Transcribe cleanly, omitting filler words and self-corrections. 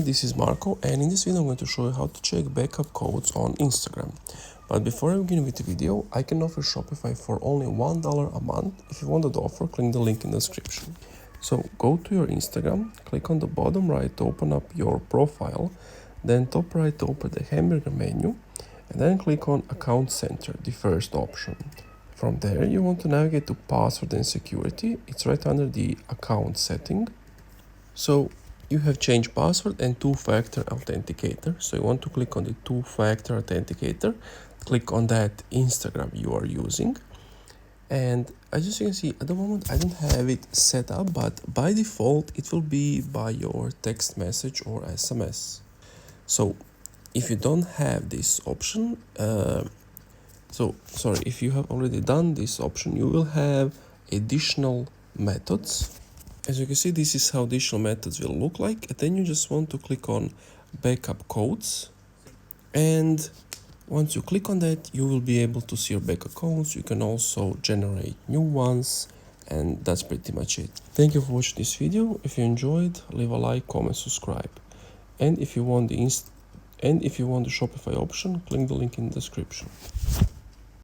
this is Marco, and in this video I'm going to show you how to check backup codes on Instagram. But before I begin with the video, I can offer Shopify for only $1 a month. If you want that offer, click the link in the description. So go to your Instagram, click on the bottom right to open up your profile, then top right to open the hamburger menu, and then click on Account Center, the first option. From there, you want to navigate to Password and Security. It's right under the Account setting. So you have changed password and two-factor authenticator. So you want to click on the two-factor authenticator. Click on that Instagram you are using. And as you can see, at the moment I don't have it set up, but by default it will be by your text message or SMS. So if you don't have this option, if you have already done this option, you will have additional methods. As you can see, this is how additional methods will look like, and then you just want to click on backup codes, and once you click on that, you will be able to see your backup codes. You can also generate new ones, and that's pretty much it. Thank you for watching this video. If you enjoyed, leave a like, comment, subscribe, and if you want the Shopify option, click the link in the description.